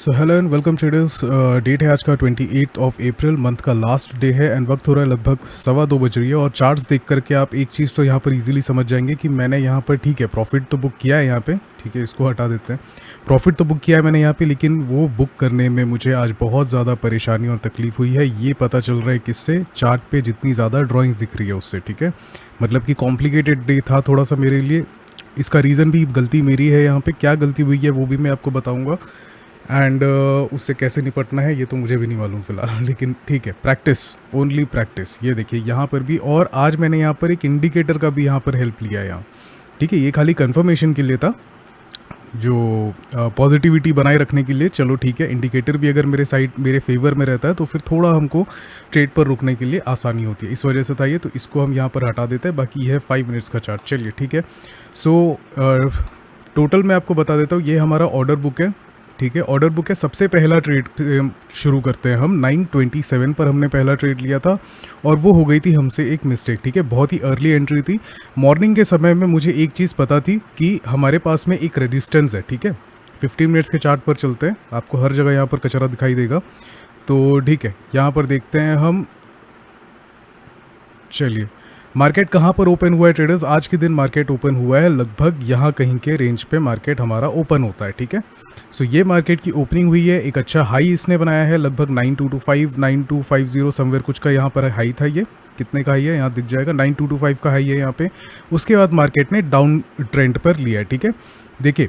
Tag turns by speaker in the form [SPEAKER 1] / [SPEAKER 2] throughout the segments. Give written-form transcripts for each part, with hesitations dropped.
[SPEAKER 1] So hello and welcome traders. Date है आज का 28 ऑफ अप्रैल, मंथ का लास्ट डे है एंड वक्त हो रहा है लगभग 2:15 बज रही है। और चार्ट्स देख करके आप एक चीज़ तो यहाँ पर इजीली समझ जाएंगे कि मैंने यहाँ पर ठीक है प्रॉफिट तो बुक किया है यहाँ पे, ठीक है इसको हटा देते हैं। प्रॉफिट तो बुक किया है मैंने यहाँ पे, लेकिन वो बुक करने में मुझे आज बहुत ज़्यादा परेशानी और तकलीफ हुई है। ये पता चल रहा है किससे, चार्ट पे जितनी ज़्यादा ड्राइंग्स दिख रही है उससे, ठीक है। मतलब कि कॉम्प्लिकेटेड डे था थोड़ा सा मेरे लिए। इसका रीज़न भी गलती मेरी है, यहाँ पे क्या गलती हुई है वो भी मैं आपको बताऊँगा एंड उससे कैसे निपटना है ये तो मुझे भी नहीं मालूम फिलहाल, लेकिन ठीक है, प्रैक्टिस, ओनली प्रैक्टिस। ये देखिए यहाँ पर भी, और आज मैंने यहाँ पर एक इंडिकेटर का भी यहाँ पर हेल्प लिया है यहाँ, ठीक है। ये खाली कंफर्मेशन के लिए था, जो पॉजिटिविटी बनाए रखने के लिए। चलो ठीक है, इंडिकेटर भी अगर मेरे फेवर में रहता है तो फिर थोड़ा हमको ट्रेड पर रुकने के लिए आसानी होती है, इस वजह से था ये। तो इसको हम यहाँ पर हटा देते हैं, बाकी ये है 5 मिनट्स का चार्ट। चलिए ठीक है। सो टोटल मैं आपको बता देता हूँ, ये हमारा ऑर्डर बुक है, ठीक है। ऑर्डर बुक है, सबसे पहला ट्रेड शुरू करते हैं हम। 927 पर हमने पहला ट्रेड लिया था और वो हो गई थी हमसे एक मिस्टेक, ठीक है। बहुत ही अर्ली एंट्री थी, मॉर्निंग के समय में मुझे एक चीज़ पता थी कि हमारे पास में एक रेजिस्टेंस है, ठीक है। 15 मिनट्स के चार्ट पर चलते हैं, आपको हर जगह यहाँ पर कचरा दिखाई देगा, तो ठीक है। यहाँ पर देखते हैं हम, चलिए मार्केट कहाँ पर ओपन हुआ है ट्रेडर्स। आज के दिन मार्केट ओपन हुआ है लगभग यहाँ कहीं के रेंज पे मार्केट हमारा ओपन होता है, ठीक है। सो ये मार्केट की ओपनिंग हुई है, एक अच्छा हाई इसने बनाया है लगभग 9225 9250 समवेयर कुछ का यहाँ पर हाई था। ये कितने का हाई है यहाँ दिख जाएगा, 9225 का हाई है यहाँ पे। उसके बाद मार्केट ने डाउन ट्रेंड पर लिया है, ठीक है। देखिए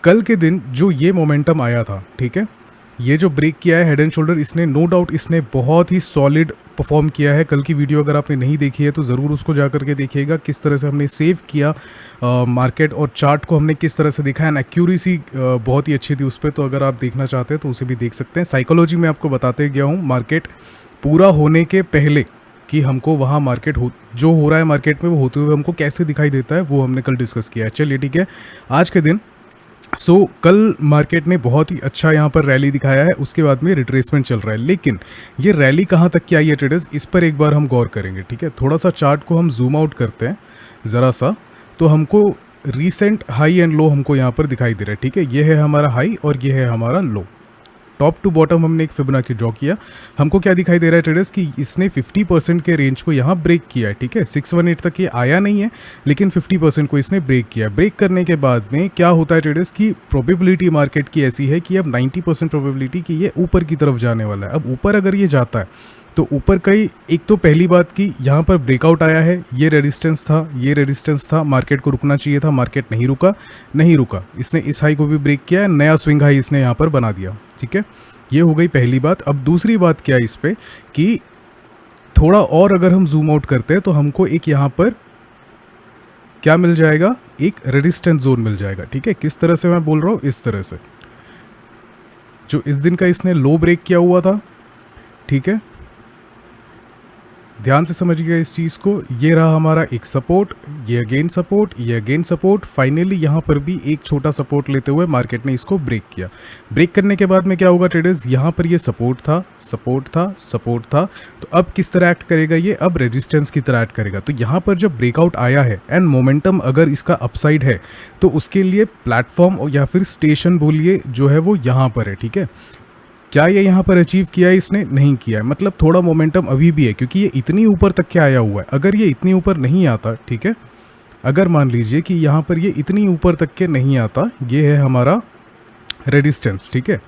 [SPEAKER 1] कल के दिन जो ये मोमेंटम आया था, ठीक है, ये जो ब्रेक किया है हेड एंड शोल्डर, इसने नो डाउट इसने बहुत ही सॉलिड परफॉर्म किया है। कल की वीडियो अगर आपने नहीं देखी है तो ज़रूर उसको जा करके देखिएगा, किस तरह से हमने सेव किया मार्केट और चार्ट को हमने किस तरह से देखा है। एंड एक्यूरेसी बहुत ही अच्छी थी उस पर, तो अगर आप देखना चाहते हैं तो उसे भी देख सकते हैं। साइकोलॉजी में आपको बताते गया हूँ मार्केट पूरा होने के पहले कि हमको वहाँ मार्केट जो हो रहा है मार्केट में वो होते हुए हमको कैसे दिखाई देता है, वो हमने कल डिस्कस किया है। चलिए ठीक है, आज के दिन कल मार्केट ने बहुत ही अच्छा यहाँ पर रैली दिखाया है, उसके बाद में रिट्रेसमेंट चल रहा है। लेकिन ये रैली कहाँ तक की आई है ट्रेडर्स, इस पर एक बार हम गौर करेंगे, ठीक है। थोड़ा सा चार्ट को हम जूम आउट करते हैं ज़रा सा, तो हमको रीसेंट हाई एंड लो हमको यहाँ पर दिखाई दे रहा है, ठीक है। ये है हमारा हाई और ये है हमारा लो। टॉप टू बॉटम हमने एक फिबोनाची ड्रॉ किया। हमको क्या दिखाई दे रहा है ट्रेडर्स कि इसने 50% के रेंज को यहाँ ब्रेक किया है, ठीक है। 618 तक ये आया नहीं है, लेकिन 50% को इसने ब्रेक किया। ब्रेक करने के बाद में क्या होता है ट्रेडर्स की प्रोबेबिलिटी मार्केट की ऐसी है कि अब 90% प्रोबेबिलिटी कि ये ऊपर की तरफ जाने वाला है। अब ऊपर अगर ये जाता है तो ऊपर कई, एक तो पहली बात कि यहाँ पर ब्रेकआउट आया है, ये रेजिस्टेंस था, ये रेजिस्टेंस था, मार्केट को रुकना चाहिए था, मार्केट नहीं रुका, इसने इस हाई को भी ब्रेक किया है, नया स्विंग हाई इसने यहाँ पर बना दिया, ठीक है। ये हो गई पहली बात। अब दूसरी बात क्या है इस पे कि थोड़ा और अगर हम जूम आउट करते हैं तो हमको एक यहाँ पर क्या मिल जाएगा, एक रेजिस्टेंस जोन मिल जाएगा, ठीक है। किस तरह से मैं बोल रहा हूँ, इस तरह से, जो इस दिन का इसने लो ब्रेक किया हुआ था, ठीक है। ध्यान से समझिएगा इस चीज़ को। ये रहा हमारा एक सपोर्ट, ये अगेन सपोर्ट, ये अगेन सपोर्ट। फाइनली यहाँ पर भी एक छोटा सपोर्ट लेते हुए मार्केट ने इसको ब्रेक किया। ब्रेक करने के बाद में क्या होगा ट्रेडर्स, यहाँ पर ये सपोर्ट था, सपोर्ट था, सपोर्ट था। तो अब किस तरह एक्ट करेगा ये, अब रेजिस्टेंस की तरह एक्ट करेगा। तो यहाँ पर जब ब्रेकआउट आया है एंड मोमेंटम अगर इसका अपसाइड है तो उसके लिए प्लेटफॉर्म या फिर स्टेशन बोलिए जो है वो यहाँ पर है, ठीक है। क्या ये यहाँ पर अचीव किया है इसने, नहीं किया है, मतलब थोड़ा मोमेंटम अभी भी है क्योंकि ये इतनी ऊपर तक के आया हुआ है। अगर ये इतनी ऊपर नहीं आता, ठीक है, अगर मान लीजिए कि यहाँ पर ये इतनी ऊपर तक के नहीं आता, ये है हमारा रेजिस्टेंस, ठीक है।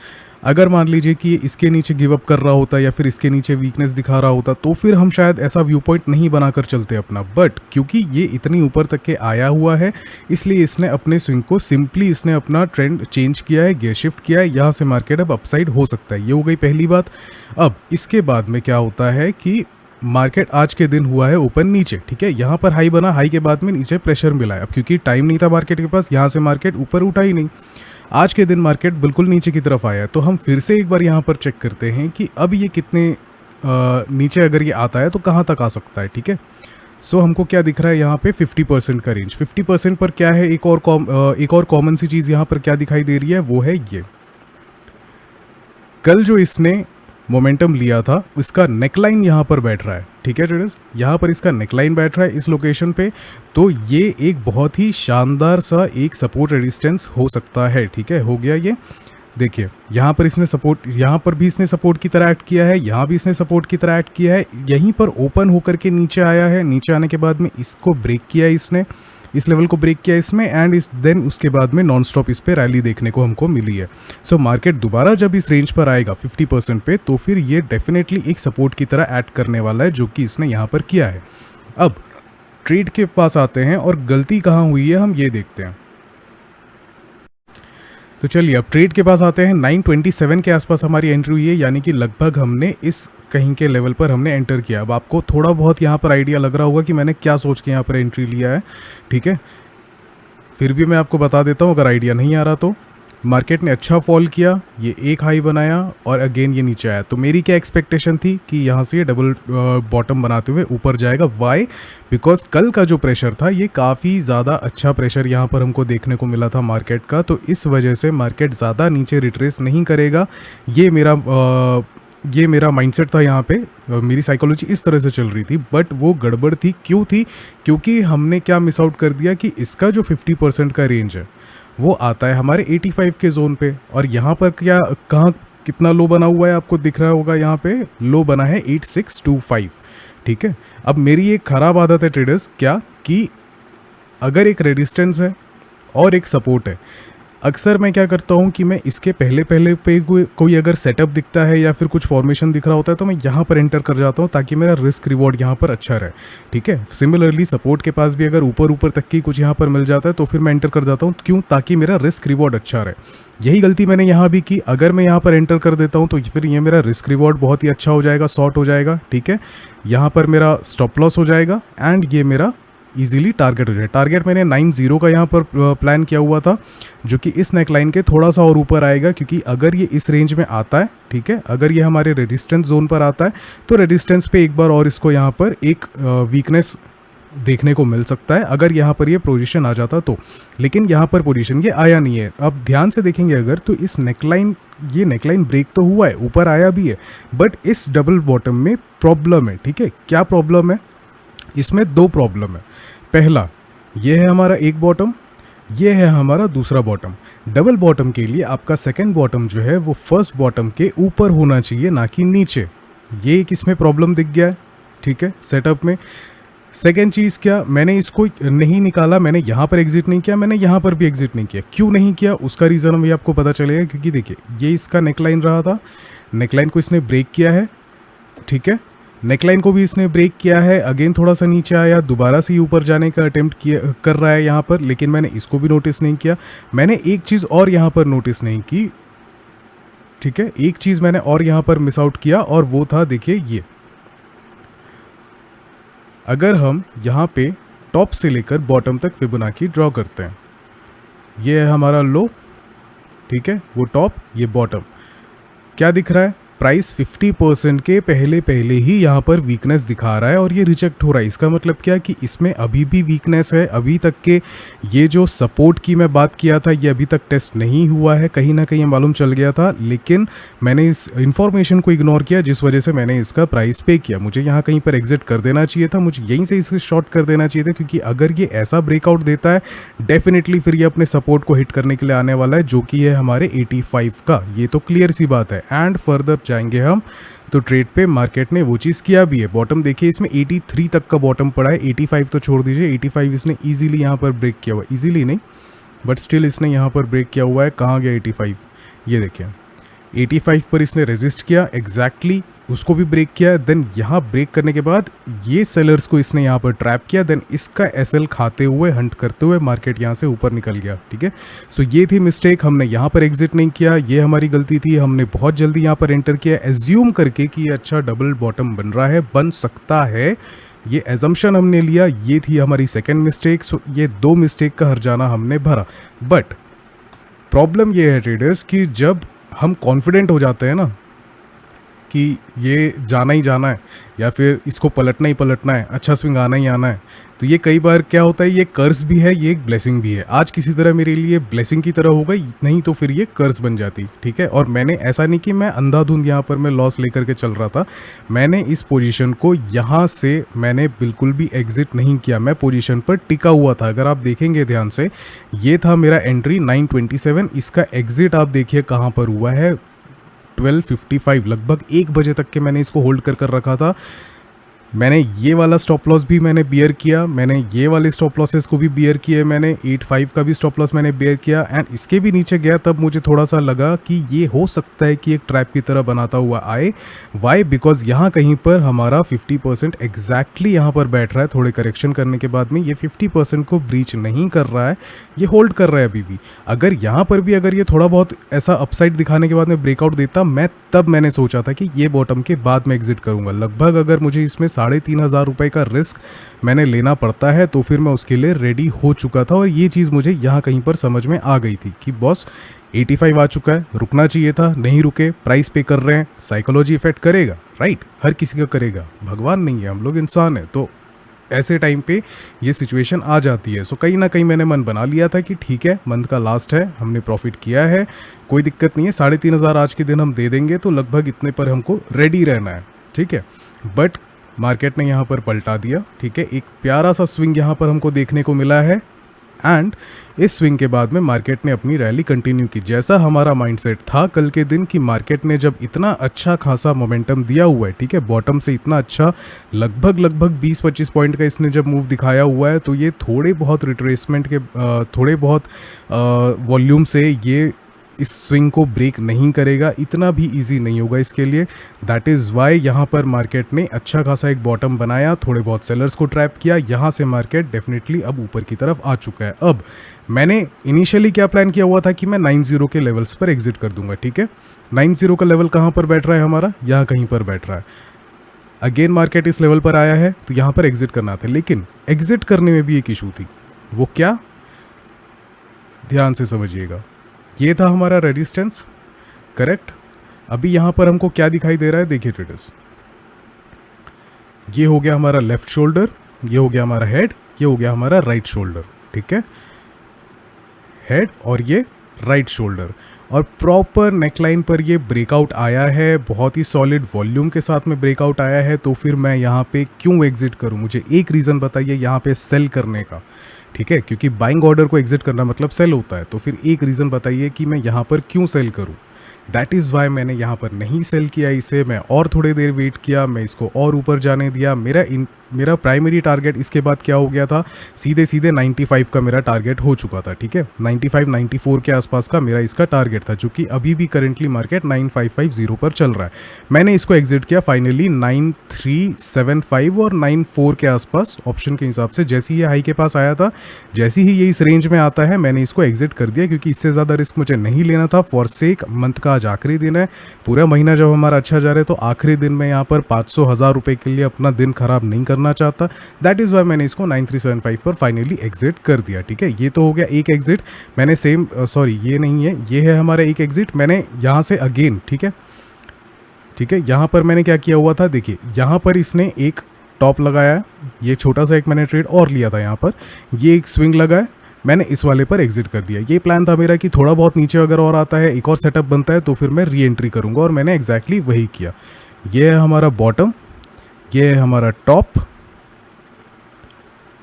[SPEAKER 1] अगर मान लीजिए कि ये इसके नीचे गिव अप कर रहा होता या फिर इसके नीचे वीकनेस दिखा रहा होता तो फिर हम शायद ऐसा व्यू पॉइंट नहीं बनाकर चलते अपना। बट क्योंकि ये इतनी ऊपर तक के आया हुआ है, इसलिए इसने अपने स्विंग को सिंपली इसने अपना ट्रेंड चेंज किया है, गियर शिफ्ट किया है। यहाँ से मार्केट अब अपसाइड हो सकता है। ये हो गई पहली बात। अब इसके बाद में क्या होता है कि मार्केट आज के दिन हुआ है ओपन नीचे, ठीक है। यहाँ पर हाई बना, हाई के बाद में नीचे प्रेशर मिला है। अब क्योंकि टाइम नहीं था मार्केट के पास, यहाँ से मार्केट ऊपर उठा ही नहीं। आज के दिन मार्केट बिल्कुल नीचे की तरफ आया है। तो हम फिर से एक बार यहाँ पर चेक करते हैं कि अब ये कितने नीचे अगर ये आता है तो कहाँ तक आ सकता है, ठीक है। हमको क्या दिख रहा है यहाँ पे 50% का रेंज। 50% पर क्या है, एक और कॉमन सी चीज़ यहाँ पर क्या दिखाई दे रही है, वो है ये कल जो इसने मोमेंटम लिया था इसका नेकलाइन यहाँ पर बैठ रहा है, ठीक है ट्रेडर्स। यहाँ पर इसका नेकलाइन बैठ रहा है इस लोकेशन पे, तो ये एक बहुत ही शानदार सा एक सपोर्ट रेजिस्टेंस हो सकता है, ठीक है। हो गया ये। देखिए यहाँ पर इसने सपोर्ट, यहाँ पर भी इसने सपोर्ट की तरह एक्ट किया है, यहाँ भी इसने सपोर्ट की तरह एक्ट किया है, यहीं पर ओपन होकर के नीचे आया है, नीचे आने के बाद में इसको ब्रेक किया इसने, इस लेवल को ब्रेक किया इसमें, एंड इस देन उसके बाद में नॉन स्टॉप इस पे रैली देखने को हमको मिली है। सो मार्केट दोबारा जब इस रेंज पर आएगा 50% पे, तो फिर ये डेफिनेटली एक सपोर्ट की तरह एक्ट करने वाला है, जो कि इसने यहाँ पर किया है। अब ट्रेड के पास आते हैं और गलती कहाँ हुई है हम ये देखते हैं। तो चलिए अब ट्रेड के पास आते हैं। 927 के आसपास हमारी एंट्री हुई है, यानी कि लगभग हमने इस कहीं के लेवल पर हमने एंटर किया। अब आपको थोड़ा बहुत यहाँ पर आइडिया लग रहा होगा कि मैंने क्या सोच के यहाँ पर एंट्री लिया है, ठीक है। फिर भी मैं आपको बता देता हूँ अगर आइडिया नहीं आ रहा तो। मार्केट ने अच्छा फॉल किया, ये एक हाई बनाया और अगेन ये नीचे आया। तो मेरी क्या एक्सपेक्टेशन थी कि यहाँ से ये डबल बॉटम बनाते हुए ऊपर जाएगा। वाई? बिकॉज कल का जो प्रेशर था ये काफ़ी ज़्यादा अच्छा प्रेशर यहाँ पर हमको देखने को मिला था मार्केट का, तो इस वजह से मार्केट ज़्यादा नीचे रिट्रेस नहीं करेगा। ये मेरा माइंडसेट था यहाँ पे, मेरी साइकोलॉजी इस तरह से चल रही थी। बट वो गड़बड़ थी। क्यों थी? क्योंकि हमने क्या मिस आउट कर दिया कि इसका जो 50% का रेंज है वो आता है हमारे 85 के जोन पे, और यहाँ पर कहाँ कितना लो बना हुआ है आपको दिख रहा होगा, यहाँ पे लो बना है 8625, ठीक है। अब मेरी एक ख़राब आदत है ट्रेडर्स, क्या कि अगर एक रेजिस्टेंस है और एक सपोर्ट है, अक्सर मैं क्या करता हूँ कि मैं इसके पहले पे कोई अगर सेटअप दिखता है या फिर कुछ फॉर्मेशन दिख रहा होता है तो मैं यहाँ पर एंटर कर जाता हूँ, ताकि मेरा रिस्क रिवॉर्ड यहाँ पर अच्छा रहे, ठीक है। सिमिलरली सपोर्ट के पास भी अगर ऊपर तक की कुछ यहाँ पर मिल जाता है तो फिर मैं एंटर कर जाता हूँ। क्यों? ताकि मेरा रिस्क रिवॉर्ड अच्छा रहे। यही गलती मैंने यहाँ भी की। अगर मैं यहाँ पर एंटर कर देता हूँ तो फिर ये मेरा रिस्क रिवॉर्ड बहुत ही अच्छा हो जाएगा, शॉर्ट हो जाएगा, ठीक है। यहाँ पर मेरा स्टॉप लॉस हो जाएगा एंड ये मेरा इजीली टारगेट हो जाए। टारगेट मैंने 90 का यहाँ पर प्लान किया हुआ था, जो कि इस नेकलाइन के थोड़ा सा और ऊपर आएगा, क्योंकि अगर ये इस रेंज में आता है, ठीक है, अगर ये हमारे रेजिस्टेंस जोन पर आता है तो रेजिस्टेंस पे एक बार और इसको यहाँ पर एक वीकनेस देखने को मिल सकता है, अगर यहाँ पर ये पोजीशन आ जाता तो। लेकिन यहाँ पर पोजीशन ये आया नहीं है। अब ध्यान से देखेंगे अगर तो इस नेकलाइन, ये नेकलाइन ब्रेक तो हुआ है, ऊपर आया भी है, बट इस डबल बॉटम में प्रॉब्लम है, ठीक है। क्या प्रॉब्लम है? इसमें दो प्रॉब्लम है। पहला, ये है हमारा एक बॉटम, ये है हमारा दूसरा बॉटम। डबल बॉटम के लिए आपका सेकंड बॉटम जो है वो फर्स्ट बॉटम के ऊपर होना चाहिए, ना कि नीचे। ये एक इसमें प्रॉब्लम दिख गया है, ठीक है, सेटअप में। सेकेंड चीज़ क्या, मैंने इसको नहीं निकाला, मैंने यहाँ पर एग्जिट नहीं किया, मैंने यहाँ पर भी एग्जिट नहीं किया। क्यों नहीं किया उसका रीज़न भी आपको पता चलेगा, क्योंकि देखिए ये इसका नेकलाइन रहा था, नेकलाइन को इसने ब्रेक किया है, ठीक है, नेकलाइन को भी इसने ब्रेक किया है, अगेन थोड़ा सा नीचे आया, दोबारा से ऊपर जाने का अटेम्प्ट कर रहा है यहाँ पर, लेकिन मैंने इसको भी नोटिस नहीं किया। मैंने एक चीज़ और यहाँ पर नोटिस नहीं की, ठीक है, एक चीज़ मैंने और यहाँ पर मिस आउट किया, और वो था देखिए ये, अगर हम यहाँ पे टॉप से लेकर बॉटम तक फिबोनाची ड्रॉ करते हैं, ये है हमारा लो, ठीक है, वो टॉप, ये बॉटम, क्या दिख रहा है? प्राइस 50% के पहले ही यहाँ पर वीकनेस दिखा रहा है और ये रिजेक्ट हो रहा है। इसका मतलब क्या कि इसमें अभी भी वीकनेस है। अभी तक के ये जो सपोर्ट की मैं बात किया था ये अभी तक टेस्ट नहीं हुआ है, कहीं ना कहीं मालूम चल गया था, लेकिन मैंने इस इन्फॉर्मेशन को इग्नोर किया, जिस वजह से मैंने इसका प्राइस पे किया। मुझे यहाँ कहीं पर एग्जिट कर देना चाहिए था, मुझे यहीं से इसे शॉर्ट कर देना चाहिए था, क्योंकि अगर ये ऐसा ब्रेकआउट देता है डेफिनेटली फिर ये अपने सपोर्ट को हिट करने के लिए आने वाला है, जो कि है हमारे 85 का। ये तो क्लियर सी बात है। एंड फर्दर जाएंगे हम तो ट्रेड पे मार्केट ने वो चीज़ किया भी है। बॉटम देखिए, इसमें 83 तक का बॉटम पड़ा है, 85 तो छोड़ दीजिए, 85 इसने इजीली यहाँ पर ब्रेक किया हुआ है, इजीली नहीं बट स्टिल इसने यहाँ पर ब्रेक किया हुआ है। कहाँ गया 85? ये देखिए 85 पर इसने रेजिस्ट किया, एग्जैक्टली उसको भी ब्रेक किया। देन यहाँ ब्रेक करने के बाद ये सेलर्स को इसने यहाँ पर ट्रैप किया, देन इसका एसएल खाते हुए, हंट करते हुए मार्केट यहाँ से ऊपर निकल गया, ठीक है। सो ये थी मिस्टेक, हमने यहाँ पर एग्जिट नहीं किया, ये हमारी गलती थी। हमने बहुत जल्दी यहाँ पर एंटर किया एज्यूम करके कि ये अच्छा डबल बॉटम बन रहा है, बन सकता है, ये एजम्पशन हमने लिया, ये थी हमारी सेकेंड मिस्टेक। सो ये दो मिस्टेक का हर्जाना हमने भरा। बट प्रॉब्लम ये है ट्रेडर्स कि जब हम कॉन्फिडेंट हो जाते हैं ना, कि ये जाना ही जाना है या फिर इसको पलटना ही पलटना है, अच्छा स्विंग आना ही आना है। तो ये कई बार क्या होता है, ये कर्ज भी है, ये एक ब्लेसिंग भी है। आज किसी तरह मेरे लिए ब्लेसिंग की तरह हो गई, नहीं तो फिर ये कर्ज बन जाती, ठीक है। और मैंने ऐसा नहीं कि मैं अंधाधुंध यहाँ पर मैं लॉस लेकर के चल रहा था, मैंने इस पोजीशन को यहाँ से मैंने बिल्कुल भी एग्जिट नहीं किया, मैं पोजीशन पर टिका हुआ था। अगर आप देखेंगे ध्यान से, ये था मेरा एंट्री 927, इसका एग्जिट आप देखिए कहाँ पर हुआ है 12:55, लगभग 1 बजे तक के मैंने इसको होल्ड कर रखा था। मैंने ये वाला स्टॉप लॉस भी मैंने बियर किया, मैंने ये वाले स्टॉप लॉसेस को भी बियर किए, मैंने 85 का भी स्टॉप लॉस मैंने बियर किया एंड इसके भी नीचे गया। तब मुझे थोड़ा सा लगा कि ये हो सकता है कि एक ट्रैप की तरह बनाता हुआ आए। वाई? बिकॉज यहाँ कहीं पर हमारा 50% एग्जैक्टली यहाँ पर बैठ रहा है। थोड़े करेक्शन करने के बाद में ये 50% को ब्रीच नहीं कर रहा है, ये होल्ड कर रहा है अभी भी। अगर यहाँ पर भी अगर ये थोड़ा बहुत ऐसा अपसाइड दिखाने के बाद में ब्रेकआउट देता, मैंने सोचा था कि ये बॉटम के बाद में एग्जिट करूँगा। लगभग अगर मुझे इसमें 3,500 रुपये का रिस्क मैंने लेना पड़ता है तो फिर मैं उसके लिए रेडी हो चुका था। और ये चीज़ मुझे यहाँ कहीं पर समझ में आ गई थी कि बॉस 85 आ चुका है, रुकना चाहिए था, नहीं रुके, प्राइस पे कर रहे हैं, साइकोलॉजी इफेक्ट करेगा, राइट, हर किसी का करेगा, भगवान नहीं है, हम लोग इंसान हैं। तो ऐसे टाइम पे ये सिचुएशन आ जाती है। सो कहीं ना कहीं मैंने मन बना लिया था कि ठीक है, मंथ का लास्ट है, हमने प्रॉफिट किया है, कोई दिक्कत नहीं है, 3,500 आज के दिन हम दे देंगे, तो लगभग इतने पर हमको रेडी रहना है, ठीक है। बट मार्केट ने यहाँ पर पलटा दिया, ठीक है। एक प्यारा सा स्विंग यहाँ पर हमको देखने को मिला है एंड इस स्विंग के बाद में मार्केट ने अपनी रैली कंटिन्यू की। जैसा हमारा माइंडसेट था कल के दिन कि मार्केट ने जब इतना अच्छा खासा मोमेंटम दिया हुआ है, ठीक है, बॉटम से इतना अच्छा लगभग 20-25 पॉइंट का इसने जब मूव दिखाया हुआ है, तो ये थोड़े बहुत रिट्रेसमेंट के थोड़े बहुत वॉल्यूम से ये इस स्विंग को ब्रेक नहीं करेगा, इतना भी इजी नहीं होगा इसके लिए। दैट इज़ वाई यहाँ पर मार्केट ने अच्छा खासा एक बॉटम बनाया, थोड़े बहुत सेलर्स को ट्रैप किया, यहाँ से मार्केट डेफिनेटली अब ऊपर की तरफ आ चुका है। अब मैंने इनिशियली क्या प्लान किया हुआ था कि मैं 90 के लेवल्स पर एग्जिट कर दूंगा, ठीक है। 90 का लेवल कहाँ पर बैठ रहा है हमारा, यहाँ कहीं पर बैठ रहा है। अगेन मार्केट इस लेवल पर आया है तो यहाँ पर एग्जिट करना था, लेकिन एग्जिट करने में भी एक इशू थी। वो क्या, ध्यान से समझिएगा। ये था हमारा रेजिस्टेंस, करेक्ट। अभी यहाँ पर हमको क्या दिखाई दे रहा है, देखिए ट्रेडर्स, ये हो गया हमारा लेफ्ट शोल्डर, ये हो गया हमारा हेड, ये हो गया हमारा राइट शोल्डर, ठीक है, हेड और ये राइट शोल्डर। और प्रॉपर नेकलाइन पर ये ब्रेकआउट आया है, बहुत ही सॉलिड वॉल्यूम के साथ में ब्रेकआउट आया है। तो फिर मैं यहाँ पे क्यों एग्जिट करूँ, मुझे एक रीज़न बताइए यहाँ पे सेल करने का, ठीक है, क्योंकि बाइंग ऑर्डर को एग्जिट करना मतलब सेल होता है। तो फिर एक रीज़न बताइए कि मैं यहाँ पर क्यों सेल करूँ। दैट इज़ वाई मैंने यहाँ पर नहीं सेल किया इसे, मैं और थोड़ी देर वेट किया, मैं इसको और ऊपर जाने दिया। मेरा प्राइमरी टारगेट इसके बाद क्या हो गया था, सीधे 95 का मेरा टारगेट हो चुका था, ठीक है। 94 के आसपास का मेरा इसका टारगेट था, जो कि अभी भी करेंटली मार्केट 9550 पर चल रहा है। मैंने इसको एग्जिट किया फाइनली 9375 और 94 के आसपास ऑप्शन के हिसाब से। जैसे ही ये हाई के पास आया था, जैसे ही ये इस रेंज में आता है, मैंने इसको एग्जिट कर दिया, क्योंकि इससे ज़्यादा रिस्क मुझे नहीं लेना था। फॉर सेक मंथ का आज आखिरी दिन है, पूरा महीना जब हमारा अच्छा जा रहा है, तो आखिरी दिन में यहाँ पर 500-1000 रुपये के लिए अपना दिन खराब नहीं करना चाहता। दैट इज़ वाई मैंने इसको 9375 पर फाइनली एग्जिट कर दिया, ठीक है। ये तो हो गया एक एग्जिट। मैंने सेम ये नहीं है, ये है हमारा एक एग्जिट। मैंने यहाँ से अगेन, ठीक है, यहाँ पर मैंने क्या किया हुआ था, देखिए यहाँ पर इसने एक टॉप लगाया, ये छोटा सा एक मैंने ट्रेड और लिया था, यहाँ पर ये एक स्विंग लगा है, मैंने इस वाले पर एग्जिट कर दिया। ये प्लान था मेरा कि थोड़ा बहुत नीचे अगर और आता है, एक और सेटअप बनता है, तो फिर मैं री एंट्री करूँगा, और मैंने एग्जैक्टली वही किया। ये है हमारा बॉटम, ये है हमारा टॉप,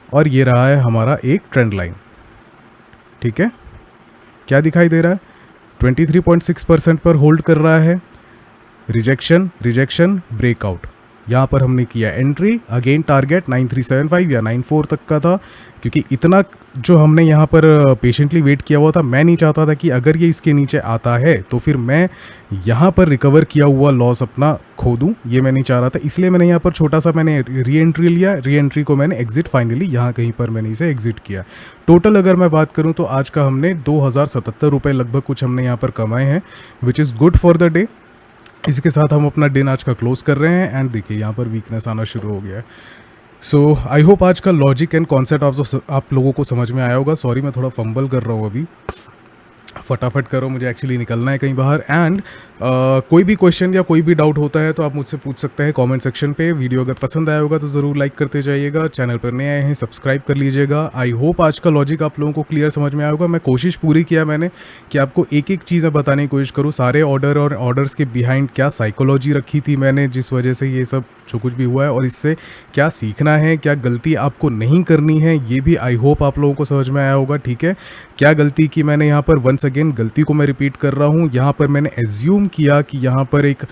[SPEAKER 1] और ये रहा है हमारा एक ट्रेंड लाइन, ठीक है। क्या दिखाई दे रहा है, 23.6% पर होल्ड कर रहा है, रिजेक्शन ब्रेकआउट। यहाँ पर हमने किया एंट्री, अगेन टारगेट 9375 या 94 तक का था, क्योंकि इतना जो हमने यहाँ पर पेशेंटली वेट किया हुआ था। मैं नहीं चाहता था कि अगर ये इसके नीचे आता है तो फिर मैं यहाँ पर रिकवर किया हुआ लॉस अपना खो दूँ, ये मैं नहीं चाह रहा था। इसलिए मैंने यहाँ पर छोटा सा मैंने री एंट्री लिया, री एंट्री को मैंने एग्जिट फाइनली यहाँ कहीं पर मैंने इसे एग्जिट किया। टोटल अगर मैं बात करूँ तो आज का हमने 2077 रुपये लगभग कुछ हमने यहाँ पर कमाए हैं, which is good for the day. इसके साथ हम अपना दिन आज का क्लोज कर रहे हैं। एंड देखिए यहाँ पर वीकनेस आना शुरू हो गया है। सो आई होप आज का लॉजिक एंड कॉन्सेप्ट आप लोगों को समझ में आया होगा। सॉरी मैं थोड़ा फंबल कर रहा हूँ अभी। फटाफट करो, मुझे एक्चुअली निकलना है कहीं बाहर। एंड कोई भी क्वेश्चन या कोई भी डाउट होता है तो आप मुझसे पूछ सकते हैं कमेंट सेक्शन पे। वीडियो अगर पसंद आया होगा तो ज़रूर लाइक करते जाइएगा। चैनल पर नए आए हैं सब्सक्राइब कर लीजिएगा। आई होप आज का लॉजिक आप लोगों को क्लियर समझ में आया होगा। मैं कोशिश पूरी किया मैंने कि आपको एक एक चीज़ बताने की कोशिश करूँ, सारे ऑर्डर और ऑर्डर्स के बिहाइंड क्या साइकोलॉजी रखी थी मैंने, जिस वजह से ये सब जो कुछ भी हुआ है, और इससे क्या सीखना है, क्या गलती आपको नहीं करनी है, ये भी आई होप आप लोगों को समझ में आया होगा। ठीक है, क्या गलती की मैंने यहाँ पर, वंस अगेन गलती को मैं रिपीट कर रहा हूँ। यहाँ पर मैंने एज्यूम किया कि यहाँ पर एक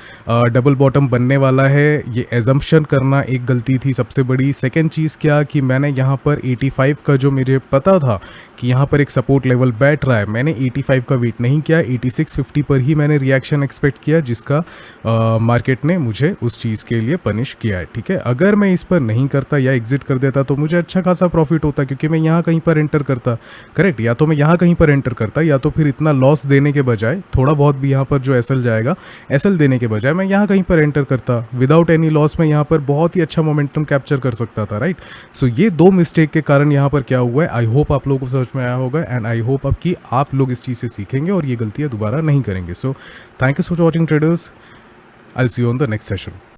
[SPEAKER 1] डबल बॉटम बनने वाला है, ये एजम्पशन करना एक गलती थी सबसे बड़ी। सेकेंड चीज़ क्या कि मैंने यहाँ पर 85 का जो मुझे पता था कि यहाँ पर एक सपोर्ट लेवल बैठ रहा है, मैंने 85 का वेट नहीं किया, 8650 पर ही मैंने रिएक्शन एक्सपेक्ट किया, जिसका मार्केट ने मुझे उस चीज़ के लिए पनिश किया है। ठीक है, अगर मैं इस पर नहीं करता या एग्जिट कर देता तो मुझे अच्छा खासा प्रॉफिट होता, क्योंकि मैं यहाँ कहीं पर एंटर करता। करेक्ट, या तो मैं यहाँ कहीं पर एंटर करता, या तो फिर इतना लॉस देने के बजाय, थोड़ा बहुत भी यहाँ पर जो एसएल जाएगा, एसएल देने के बजाय मैं यहाँ कहीं पर एंटर करता विदाउट एनी लॉस। मैं यहाँ पर बहुत ही अच्छा मोमेंटम कैप्चर कर सकता था। राइट, सो ये दो मिस्टेक के कारण यहाँ पर क्या हुआ है, आई होप आप लोगों को समझ में आया होगा। एंड आई होप अब कि आप लोग इस चीज़ से सीखेंगे और ये गलतियाँ दोबारा नहीं करेंगे। So thank you for watching traders. I will see you on the next session.